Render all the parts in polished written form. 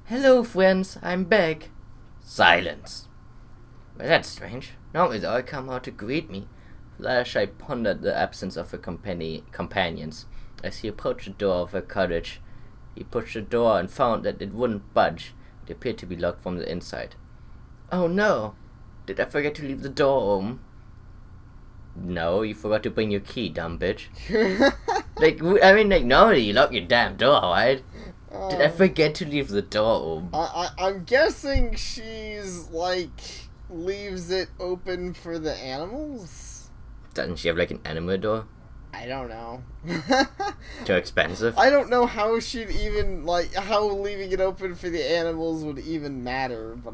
Hello, friends, I'm back. Silence. Well, that's strange. Normally they all come out to greet me. Fluttershy pondered the absence of her companions. As he approached the door of her cottage, he pushed the door and found that it wouldn't budge. It appeared to be locked from the inside. Oh no! Did I forget to leave the door open? No, you forgot to bring your key, dumb bitch. Normally you lock your damn door, right? Did I forget to leave the door open? I'm guessing she's, leaves it open for the animals? Doesn't she have, an animal door? I don't know. Too expensive? I don't know how she'd even, how leaving it open for the animals would even matter, but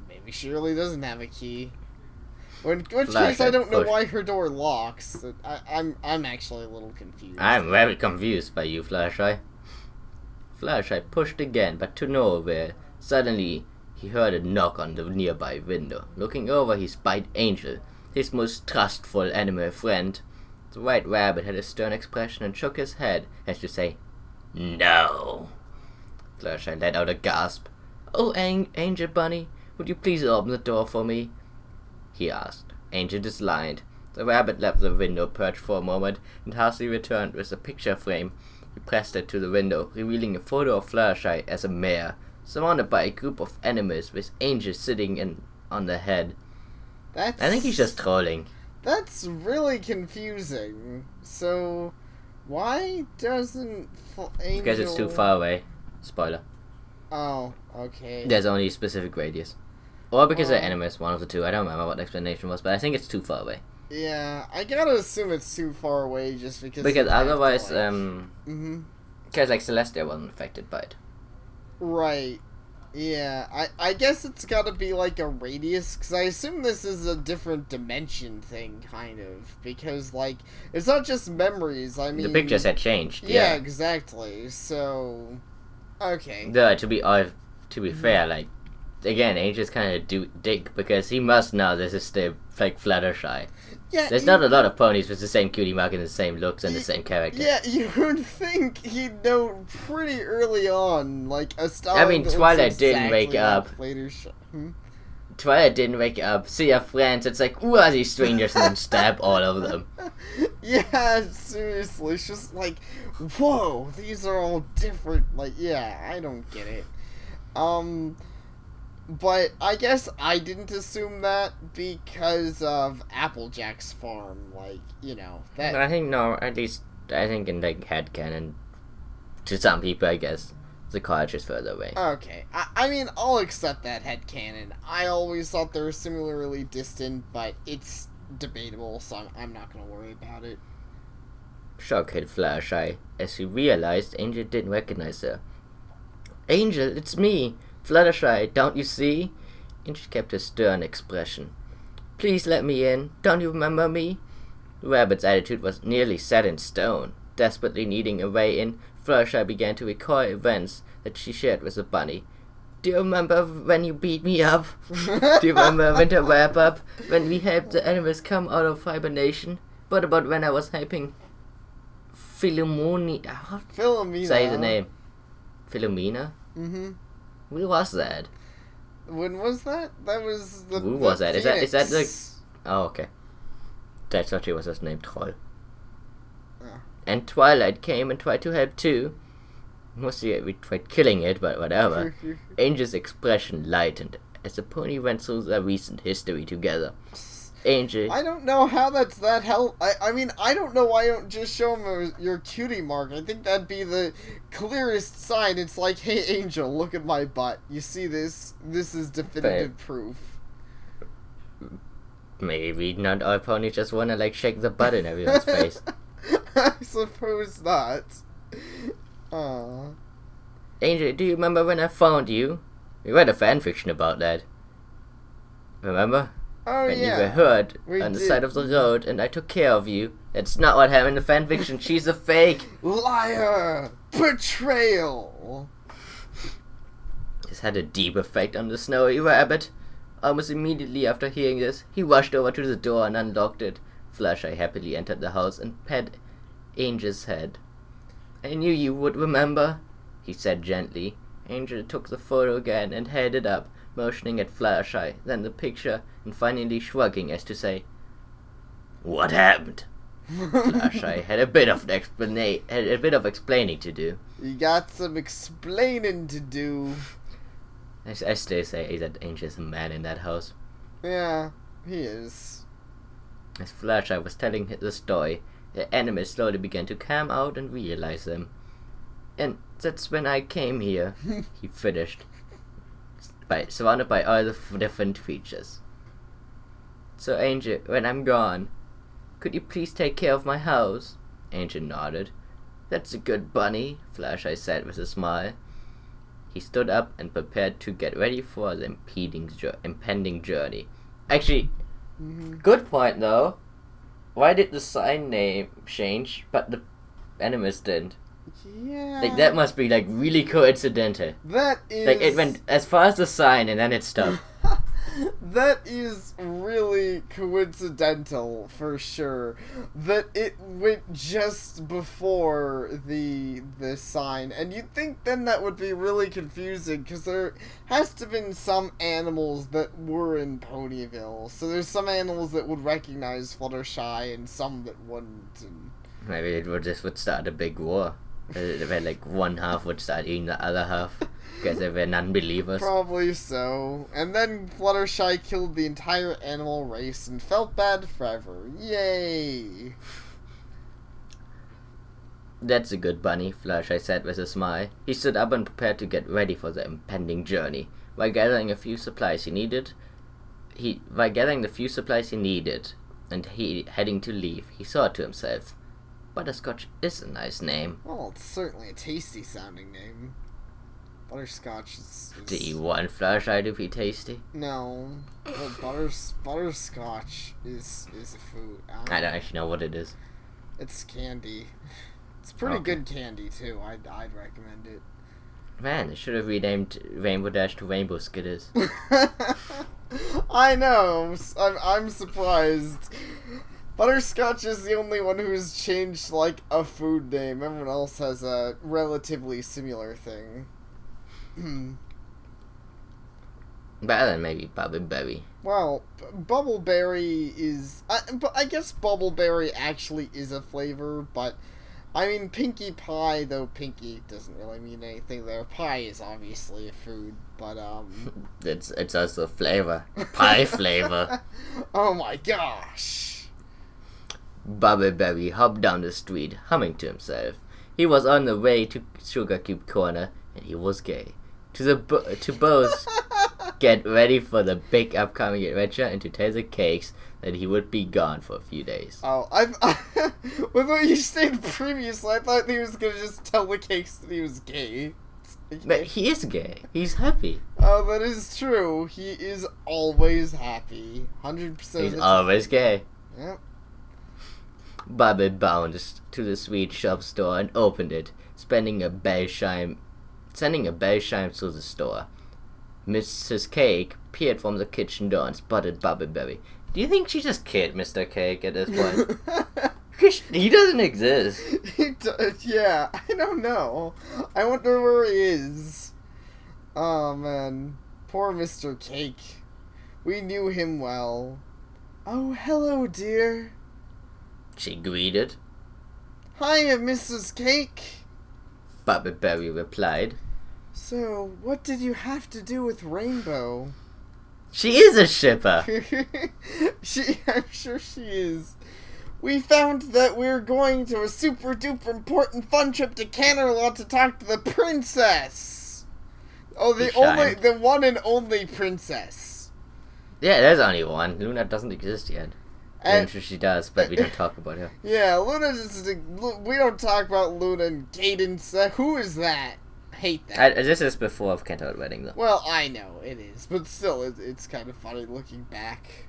maybe she really doesn't have a key. In which case, I don't know why her door locks. I'm actually a little confused. I'm very confused by you, Fluttershy. Fluttershy pushed again, but to no avail. Suddenly, he heard a knock on the nearby window. Looking over, he spied Angel, his most trustful animal friend. The white rabbit had a stern expression and shook his head as to say, "No." Fluttershy let out a gasp. "Oh, Angel Bunny, would you please open the door for me?" he asked. Angel declined. The rabbit left the window perch for a moment and hastily returned with a picture frame. He pressed it to the window, revealing a photo of Fluttershy as a mare, surrounded by a group of animals with Angel sitting on the head. I think he's just trolling. That's really confusing. So, why doesn't Angel... Because it's too far away. Spoiler. Oh, okay. There's only a specific radius. Or because they're animals, one of the two. I don't remember what the explanation was, but I think it's too far away. Yeah, I gotta assume it's too far away just because... Because otherwise, because, Celestia wasn't affected by it. Right. Yeah, I guess it's gotta be, a radius, because I assume this is a different dimension thing, kind of. Because, it's not just memories, I mean... The pictures had changed, yeah. Exactly, so... Okay. To be fair, again, Angel's kind of dick, because he must know this is still, Fluttershy. Yeah, there's not a lot of ponies with the same cutie mark and the same looks and the same character. Yeah, you would think he'd know pretty early on, a style. I mean, Twilight didn't wake up. Twilight didn't wake up, see her friends, it's like, ooh, are these strangers, and then stab all of them. Yeah, seriously, it's just whoa, these are all different. Yeah, I don't get it. But I guess I didn't assume that because of Applejack's farm, that... I think, no, at least, I think in, headcanon, to some people, I guess, the cottage is further away. Okay, I mean, I'll accept that headcanon. I always thought they were similarly distant, but it's debatable, so I'm not gonna worry about it. Shock hit Fluttershy, as he realized Angel didn't recognize her. "Angel, it's me! Fluttershy, don't you see?" Angel kept a stern expression. "Please let me in. Don't you remember me?" The rabbit's attitude was nearly set in stone. Desperately needing a way in, Fluttershy began to recall events that she shared with the bunny. "Do you remember when you beat me up? Do you remember Winter Wrap-Up, when we helped the animals come out of hibernation? What about when I was helping Philomena. Say the name. Philomena? Mm-hmm. Who was that? When was that? That was the... Who was that? Phoenix. Is that the... Oh, okay. I thought she was just named Troll. Oh. And Twilight came and tried to help too. Mostly we tried killing it, but whatever. Angel's expression lightened as the pony went through their recent history together. Angel... I don't know how that's that help. I mean, I don't know why you don't just show him your cutie mark. I think that'd be the clearest sign. It's like, hey, Angel, look at my butt. You see this? This is definitive proof. Maybe not all ponies just wanna, shake the butt in everyone's face. I suppose not. Aww. Angel, do you remember when I found you? We read a fanfiction about that. Remember? Oh, when yeah. you were hurt We on the did. side of the road and I took care of you. That's not what happened in the fanfiction. She's a fake. Liar! Betrayal! This had a deep effect on the snowy rabbit. Almost immediately after hearing this, he rushed over to the door and unlocked it. Fluttershy happily entered the house and pet Angel's head. "I knew you would remember," he said gently. Angel took the photo again and held it up, motioning at Fluttershy, then the picture, and finally shrugging as to say, "What happened?" Fluttershy had a bit of explaining to do. You got some explaining to do. I still say that Angel's a man in that house. Yeah, he is. As Fluttershy was telling the story, the animals slowly began to come out and realize them. "And that's when I came here," he finished, surrounded by all the different creatures. "So, Angel, when I'm gone, could you please take care of my house?" Angel nodded. "That's a good bunny," Fluttershy said with a smile. He stood up and prepared to get ready for the impending journey. Actually, good point though. Why did the sign name change, but the animals didn't? Yeah. Like, that must be, like, really coincidental. That is... Like, it went as far as the sign, and then it stopped. That is really coincidental, for sure. That it went just before the sign. And you'd think then that would be really confusing, because there has to have been some animals that were in Ponyville. So there's some animals that would recognize Fluttershy, and some that wouldn't. And... maybe it would start a big war. Where, like, one half would start eating the other half. Because they were non-believers. Probably so. And then Fluttershy killed the entire animal race and felt bad forever. Yay! "That's a good bunny," Fluttershy said with a smile. He stood up and prepared to get ready for the impending journey. While gathering the few supplies he needed, and he heading to leave, he thought to himself, "Butterscotch is a nice name." Well, it's certainly a tasty sounding name. Butterscotch is... Do you want Fluttershy to be tasty? No. Well, butterscotch is a food. I don't actually know what it is. It's candy. It's pretty good candy, too. I'd recommend it. Man, they should have renamed Rainbow Dash to Rainbow Skitters. I know. I'm surprised. Butterscotch is the only one who's changed, like, a food name. Everyone else has a relatively similar thing. Better than maybe Bubbleberry. Well, Bubbleberry is... I guess Bubbleberry actually is a flavor, but... I mean, Pinkie Pie, though Pinkie doesn't really mean anything there. Pie is obviously a food, but, It's also flavor. Pie flavor. Oh my gosh! Bubbleberry hopped down the street, humming to himself. He was on the way to Sugar Cube Corner, and he was gay. To both get ready for the big upcoming adventure and to tell the cakes that he would be gone for a few days. Oh, with what you stated previously, I thought he was gonna just tell the cakes that he was gay. But he is gay. He's happy. Oh, that is true. He is always happy. 100% He's always gay. Yep. Bubble bounced to the sweet shop store and opened it, sending a bell chime through the store. Mrs. Cake peered from the kitchen door and spotted Bubbleberry. Do you think she just killed Mr. Cake at this point? He doesn't exist. Yeah, I don't know. I wonder where he is. Oh, man. Poor Mr. Cake. We knew him well. Oh, hello, dear. She greeted. Hiya, Mrs. Cake. Bubbleberry replied. So, what did you have to do with Rainbow? She is a shipper. I'm sure she is. We found that we're going to a super duper important fun trip to Canterlot to talk to the princess. Oh, the one and only princess. Yeah, there's only one. Luna doesn't exist yet. I'm sure she does, but we don't talk about her. Yeah, we don't talk about Luna and Cadence. Who is that? Hate that. This is before Canterlot Wedding, though. Well, I know it is, but still, it's kind of funny looking back.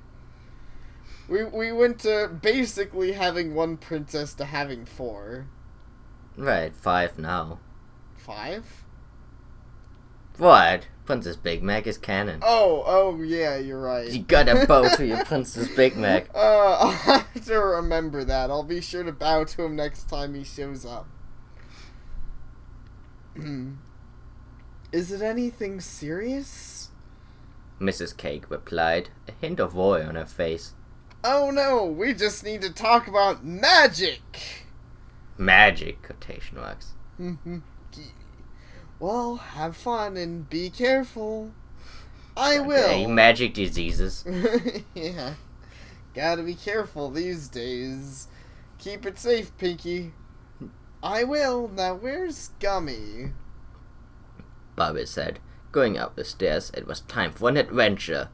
We went to basically having one princess to having four. Right, 5 now. 5? What? Princess Big Mac is canon. Oh, yeah, you're right. You gotta bow to your Princess Big Mac. I'll have to remember that. I'll be sure to bow to him next time he shows up. Is it anything serious? Mrs. Cake replied, a hint of worry on her face. Oh no, we just need to talk about magic! Magic, quotation marks. Well, have fun and be careful. I will. Okay, magic diseases. Yeah. Gotta be careful these days. Keep it safe, Pinky. I will. Now, where's Gummy? Bobby said. Going up the stairs, it was time for an adventure.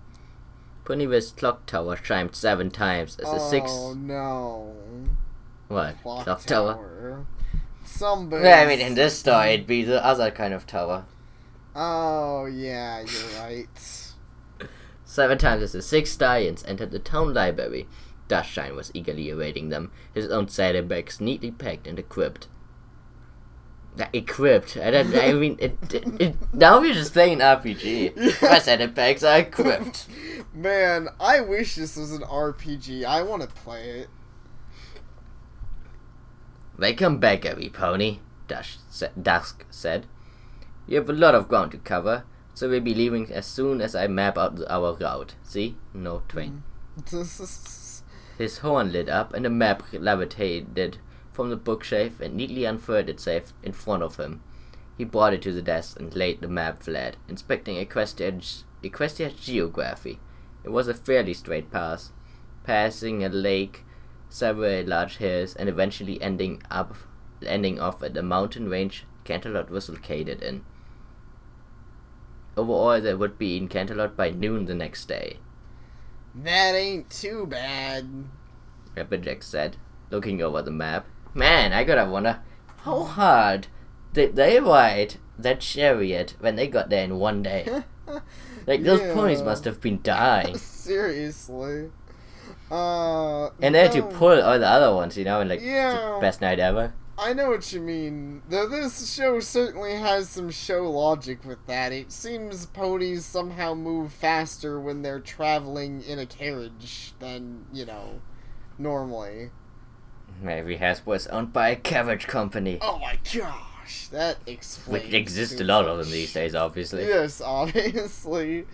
Ponyville's clock tower chimed 7 times as the 6... Oh, no. What? Clock tower? Somebody... Yeah, I mean, in this story, it'd be the other kind of tower. Oh, yeah, you're right. 7 times as the 6 stallions entered the town library. Dustshine was eagerly awaiting them, his own saddlebags neatly packed and equipped. Equipped? I mean, now we're just playing RPG. Yeah. My saddlebags are equipped. Man, I wish this was an RPG. I want to play it. Welcome back, every pony, Dusk said. You have a lot of ground to cover, so we'll be leaving as soon as I map out our route. See? No train. His horn lit up and the map levitated from the bookshelf and neatly unfurled itself in front of him. He brought it to the desk and laid the map flat, inspecting Equestria's geography. It was a fairly straight path, passing a lake, several large hills, and eventually ending off at the mountain range Canterlot was located in. Overall, they would be in Canterlot by noon the next day. That ain't too bad, Applejack said, looking over the map. Man, I gotta wonder, how hard did they ride that chariot when they got there in one day? Like, those ponies must have been dying. Seriously. And they had to pull all the other ones, you know, and like, the best night ever. I know what you mean. Though this show certainly has some show logic with that. It seems ponies somehow move faster when they're traveling in a carriage than, you know, normally. Maybe Hasbro is owned by a carriage company. Oh my gosh, that explains. Which exists a lot of them these days, obviously. Yes, obviously.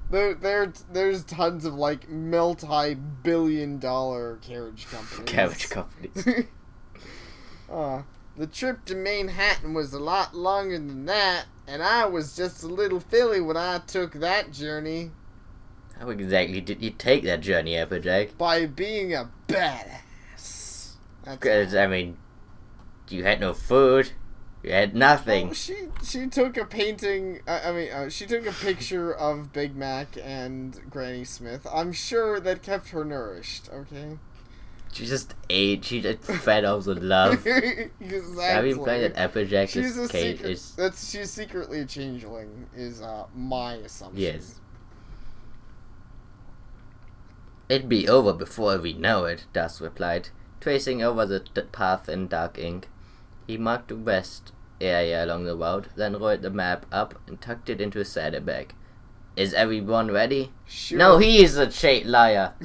There's tons of, like, multi-billion-dollar carriage companies. Carriage companies. The trip to Manhattan was a lot longer than that, and I was just a little filly when I took that journey. How exactly did you take that journey, Applejack? By being a badass. Because, I mean, you had no food, you had nothing. Well, she took a painting, she took a picture of Big Mac and Granny Smith. I'm sure that kept her nourished, okay? She just ate, she just fed off the love. Exactly. Have you played that Applejack is Kate is... She's secretly a changeling, is my assumption. Yes. It'd be over before we know it, Dusk replied, tracing over the path in dark ink. He marked the west area along the road, then rolled the map up and tucked it into his saddlebag. Is everyone ready? Sure. No, he is a liar.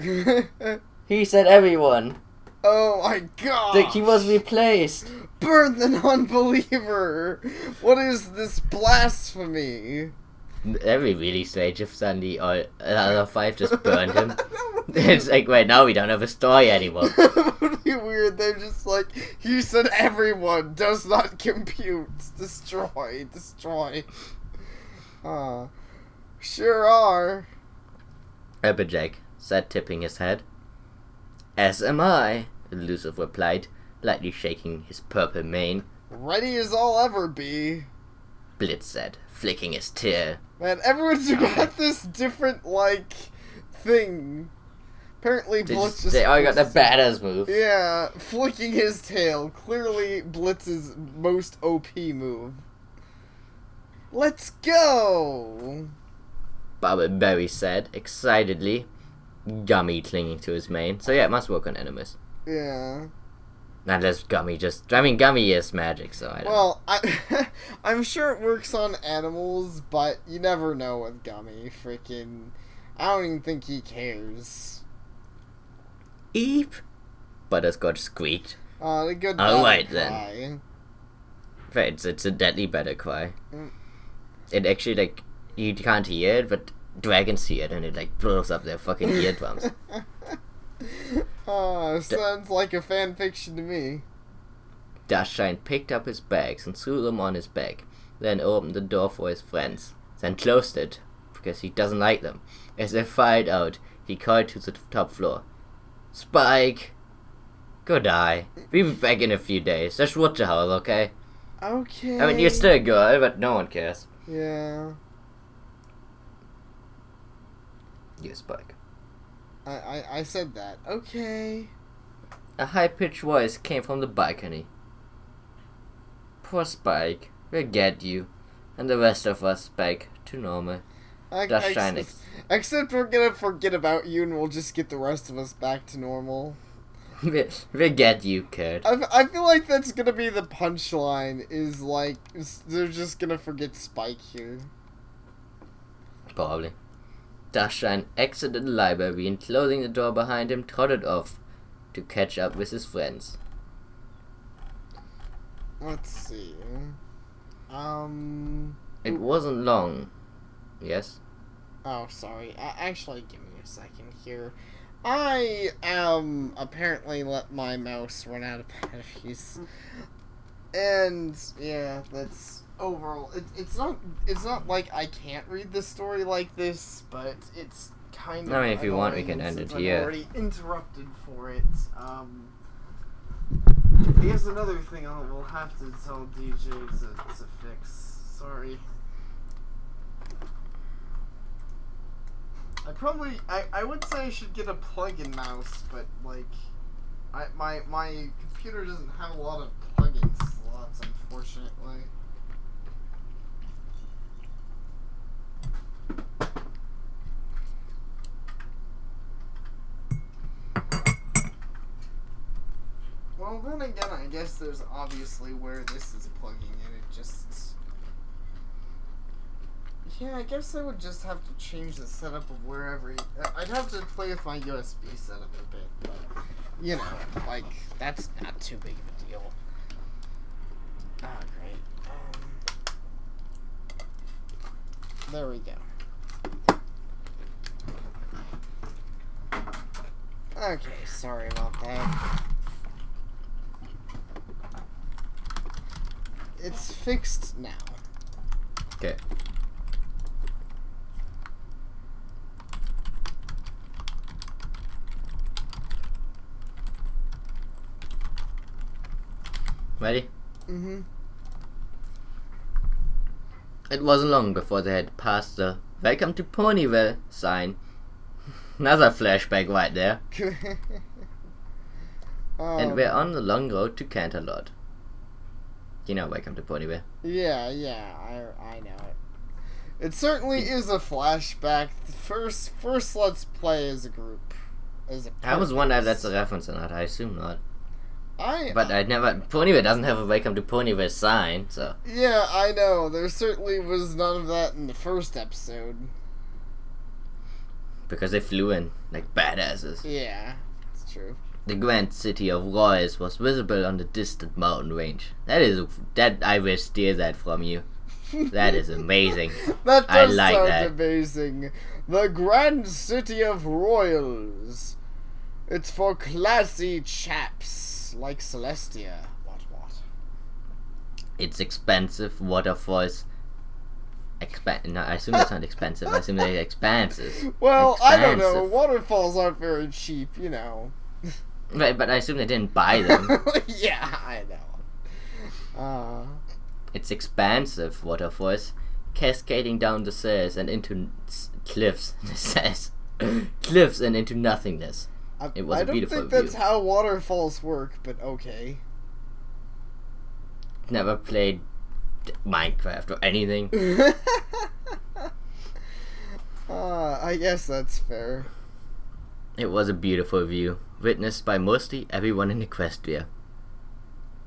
He said everyone. Oh my god! He was replaced. Burn the non-believer! What is this blasphemy? That'd be really strange if suddenly all the other 5 just burned him. It's like, wait, now we don't have a story anymore. That would be weird. They're just like, he said everyone does not compute. Destroy. Sure are. Applejack said, tipping his head. As am I, Elusive replied, lightly shaking his purple mane. Ready as I'll ever be, Blitz said, flicking his tail. Man, everyone's got this different, like, thing. Apparently Blitz They all got the badass move. Yeah, flicking his tail. Clearly Blitz's most OP move. Let's go! Bubbleberry said, excitedly, Gummy clinging to his mane. So yeah, it must work on enemies. Yeah. Unless Gummy Gummy is magic, so I don't know. Well, I'm sure it works on animals, but you never know with Gummy. Freaking, I don't even think he cares. Eep! Butterscotch squeaked. The good Alright then. Right, it's a deadly battle cry. It actually, like, you can't hear it, but dragons see it, and it, like, blows up their fucking eardrums. Sounds like a fan fiction to me. Dustshine picked up his bags and threw them on his back, then opened the door for his friends, then closed it, because he doesn't like them. As they filed out, he called to the top floor. Spike! Go die. We'll be back in a few days. Just watch the house, okay? Okay. I mean, you're still a girl, but no one cares. Yeah. You, Spike. I said that. Okay. A high-pitched voice came from the balcony. Poor Spike. We'll get you. And the rest of us back to normal. Except we're gonna forget about you and we'll just get the rest of us back to normal. We'll get you, kid. I feel like that's gonna be the punchline, is like, they're just gonna forget Spike here. Probably. Dustshine exited the library and, closing the door behind him, trotted off to catch up with his friends. Let's see. It wasn't long. Yes? Oh, sorry. Actually, give me a second here. I apparently let my mouse run out of batteries. And yeah, that's overall. It's not like I can't read the story like this, but it's kind of. I mean, if you want, we can end it here. I'm already interrupted for it. I guess another thing we'll have to tell DJ to fix. Sorry. I would say I should get a plug-in mouse, but like, my computer doesn't have a lot of plug-in slots, unfortunately. Well, then again, I guess there's obviously where this is plugging in. It just... Yeah, I guess I would just have to change the setup of wherever... I'd have to play with my USB setup a bit, but... You know, like, that's not too big of a deal. Ah, great. There we go. Okay, sorry about that. It's fixed now. Okay. Ready? Mm-hmm. It wasn't long before they had passed the "Welcome to Ponyville" sign. Another flashback right there. And we're on the long road to Canterlot. You know, Welcome to Ponyville. Yeah, I know it. It certainly is a flashback. First let's play as a group. I was wondering if that's a reference or not. I assume not. But Ponyville doesn't have a Welcome to Ponyville sign, so. Yeah, I know. There certainly was none of that in the first episode. Because they flew in like badasses. Yeah, it's true. The grand city of Royce was visible on the distant mountain range. That I will steal that from you. That is amazing. That does I like sound that. amazing. The grand city of Royals. It's for classy chaps like Celestia. What? It's expensive waterfalls. No, I assume it's not expensive. I assume they're expanses. Well, expansive. I don't know. Waterfalls aren't very cheap, you know. Right, but I assume they didn't buy them. Yeah, I know. It's expansive waterfalls, cascading down the stairs and into cliffs. Cliffs and into nothingness. It was a beautiful view. I don't think that's how waterfalls work, but okay. Never played Minecraft or anything. I guess that's fair. It was a beautiful view, witnessed by mostly everyone in Equestria.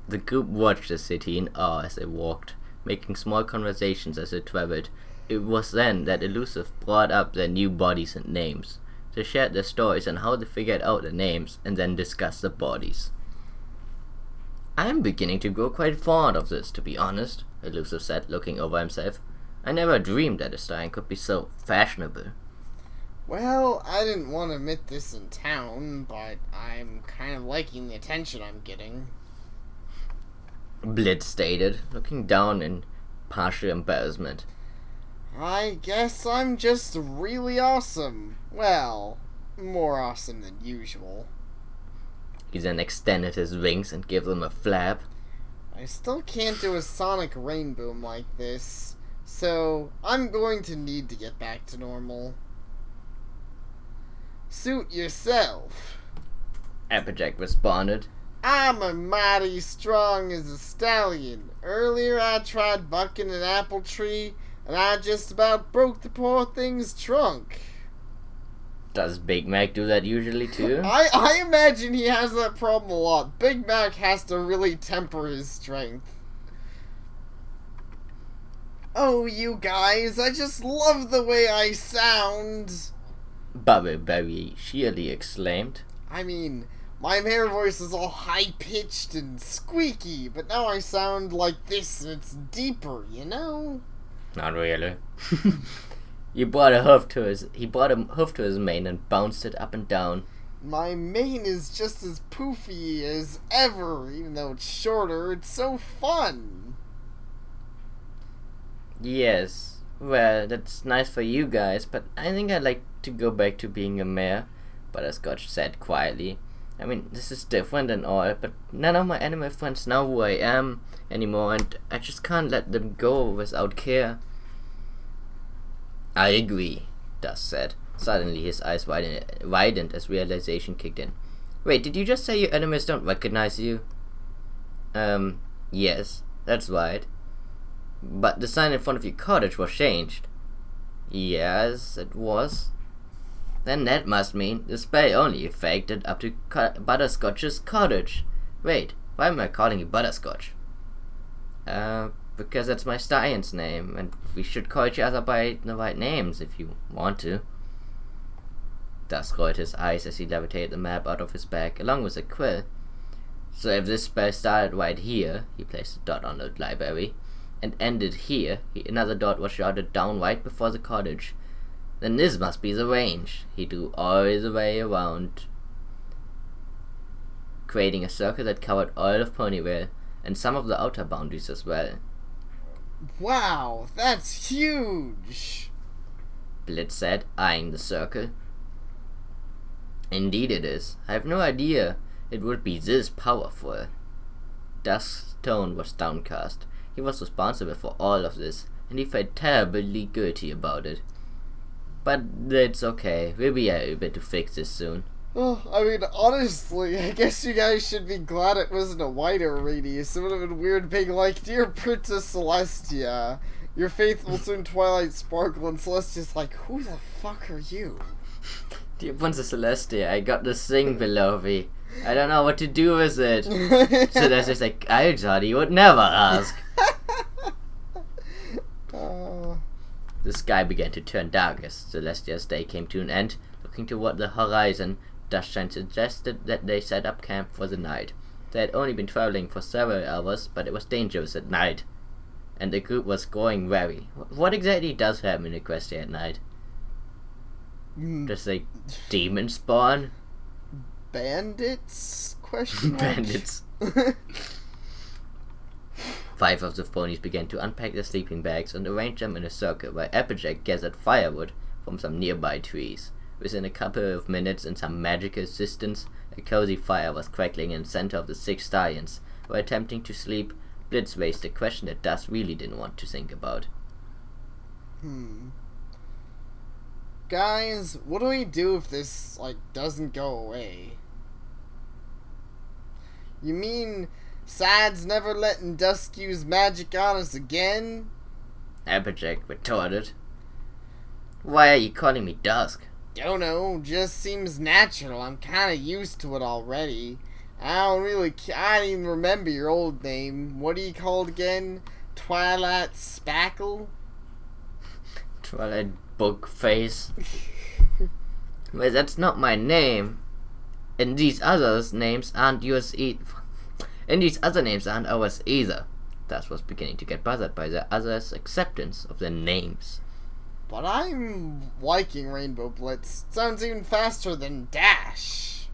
The group watched the city in awe as they walked, making small conversations as they traveled. It was then that Elusive brought up their new bodies and names. They shared their stories on how they figured out the names, and then discussed the bodies. "I'm beginning to grow quite fond of this, to be honest," Elusive said, looking over himself. I never dreamed that a stallion could be so fashionable. Well, I didn't want to admit this in town, but I'm kind of liking the attention I'm getting. Blitz stated, looking down in partial embarrassment. I guess I'm just really awesome. Well, more awesome than usual. He then extended his wings and gave them a flap. I still can't do a sonic rain boom like this, so I'm going to need to get back to normal. Suit yourself. Applejack responded. I'm a mighty strong as a stallion. Earlier I tried bucking an apple tree, and I just about broke the poor thing's trunk. Does Big Mac do that usually too? I imagine he has that problem a lot. Big Mac has to really temper his strength. Oh, you guys, I just love the way I sound. Bubbleberry sheerly exclaimed. I mean, my mare voice is all high-pitched and squeaky, but now I sound like this and it's deeper, you know? Not really. He brought a hoof to his mane and bounced it up and down. My mane is just as poofy as ever, even though it's shorter. It's so fun. Yes, well, that's nice for you guys, but I think I'd like to go back to being a mare, Butterscotch said quietly. I mean, this is different and all, but none of my animal friends know who I am anymore, and I just can't let them go without care. I agree, Dust said. Suddenly his eyes widened as realization kicked in. Wait, did you just say your animals don't recognize you? Yes, that's right. But the sign in front of your cottage was changed. Yes, it was. Then that must mean the spell only affected up to Butterscotch's cottage. Wait, why am I calling you Butterscotch? Because that's my stallion's name, and we should call each other by the right names if you want to. Dusk rolled his eyes as he levitated the map out of his bag, along with a quill. So if this spell started right here, he placed a dot on the library, and ended here, another dot was shouted down right before the cottage. Then this must be the range. He drew all the way around, creating a circle that covered all of Ponyville, and some of the outer boundaries as well. Wow, that's huge! Blitz said, eyeing the circle. Indeed it is. I have no idea it would be this powerful. Dusk's tone was downcast. He was responsible for all of this, and he felt terribly guilty about it. But it's okay. We'll be able to fix this soon. Oh, I mean, honestly, I guess you guys should be glad it wasn't a wider radius. It would have been weird being like, Dear Princess Celestia, your faithful soon Twilight Sparkle, and Celestia's like, who the fuck are you? Dear Princess Celestia, I got this thing below me. I don't know what to do with it. So that's just like, I thought he would never ask. The sky began to turn dark as Celestia's day came to an end. Looking toward the horizon, Dustshine suggested that they set up camp for the night. They had only been traveling for several hours, but it was dangerous at night, and the group was growing wary. What exactly does happen in Equestria at night? Just like demon spawn? Bandits? Question mark? Bandits. 5 of the ponies began to unpack their sleeping bags and arrange them in a circle while Applejack gathered firewood from some nearby trees. Within a couple of minutes and some magical assistance, a cozy fire was crackling in the center of the 6 stallions. While attempting to sleep, Blitz raised a question that Dust really didn't want to think about. Guys, what do we do if this, doesn't go away? You mean Sad's never letting Dusk use magic on us again? Applejack retorted. Why are you calling me Dusk? Don't know, just seems natural. I'm kinda used to it already. I don't even remember your old name. What are you called again? Twilight Spackle? Twilight Bookface. Well, that's not my name. And these others names aren't yours either. And these other names aren't ours either. thus was beginning to get bothered by the others' acceptance of their names. But I'm liking Rainbow Blitz. Sounds even faster than Dash.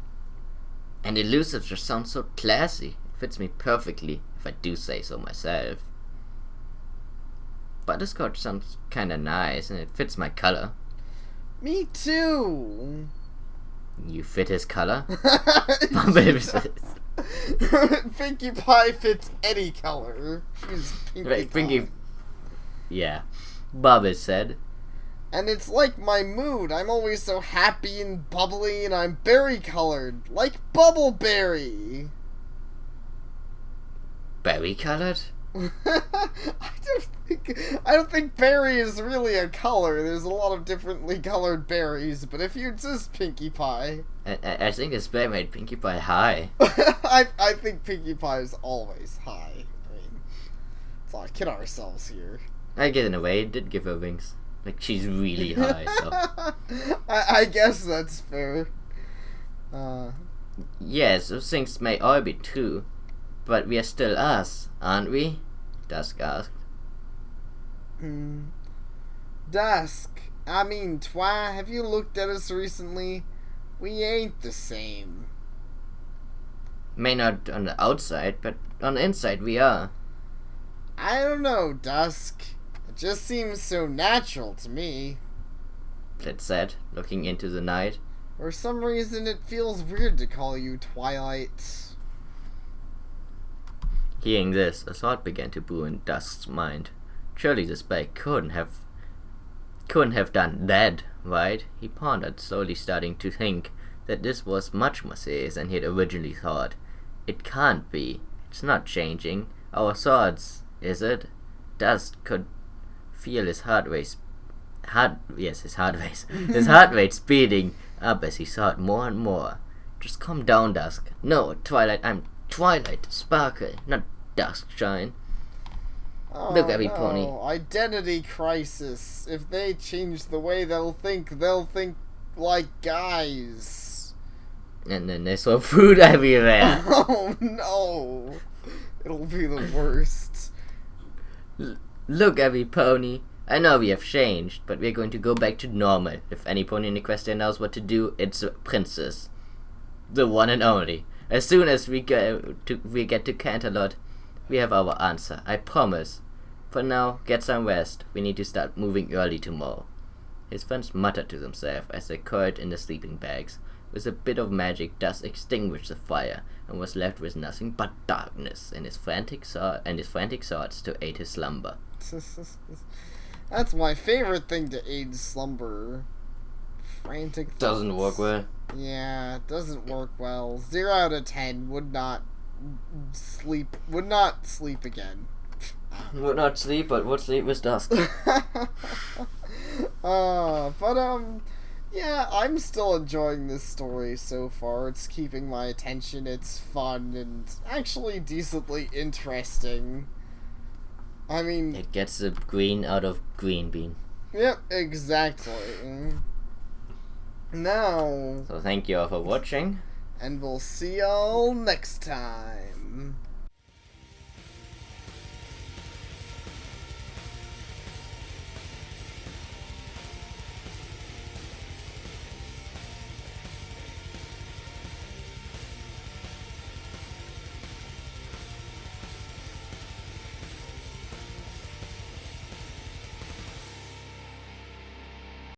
And elusive just sounds so classy. It fits me perfectly, if I do say so myself. Butterscotch sounds kinda nice, and it fits my color. Me too. You fit his color? Bumblebee says. Pinkie Pie fits any color. She's Pinkie Pie. Yeah. Bubbles said. And it's like my mood. I'm always so happy and bubbly, and I'm berry colored, like Bubbleberry. Berry colored? I don't think berry is really a color. There's a lot of differently colored berries, but if you insist, Pinkie Pie. I think it's better made Pinkie Pie high. I think Pinkie Pie is always high. I mean, let's not kid ourselves here. I guess in a way it did give her wings. Like, she's really high, so. I guess that's fair. Yes, those things may all be true, but we are still us, aren't we? Dusk asked. Dusk, I mean, Twi, have you looked at us recently? We ain't the same. May not on the outside, but on the inside we are. I don't know, Dusk. It just seems so natural to me. Blitz said, looking into the night. For some reason, it feels weird to call you Twilight. Hearing this, a thought began to brew in Dusk's mind. Surely this spy couldn't have done that, right? He pondered, slowly starting to think that this was much more serious than he had originally thought. It can't be. It's not changing. Our thoughts, is it? Dusk could feel his heart rate speeding up as he thought more and more. Just calm down, Dusk. No, Twilight, I'm Twilight, Sparkle, not Dusk Shine. Oh, look at me, no. Pony. Identity crisis. If they change the way they'll think like guys. And then they saw food everywhere. Oh no. It'll be the worst. Look at me, Pony. I know we have changed, but we're going to go back to normal. If any pony in Equestria knows what to do, it's the princess. The one and only. As soon as we get to Canterlot, we have our answer, I promise. For now, get some rest. We need to start moving early tomorrow. His friends muttered to themselves as they curled in the sleeping bags. With a bit of magic, Dusk extinguished the fire and was left with nothing but darkness and his frantic thoughts to aid his slumber. That's my favorite thing to aid slumber. Frantic thoughts. Doesn't work well. Yeah, it doesn't work well. 0 out of 10 would not sleep again. Would not sleep, but would sleep with Dusk. Yeah, I'm still enjoying this story so far. It's keeping my attention, it's fun, and actually decently interesting. I mean... It gets the green out of green bean. Yep, exactly. Now... So thank you all for watching. And we'll see y'all next time.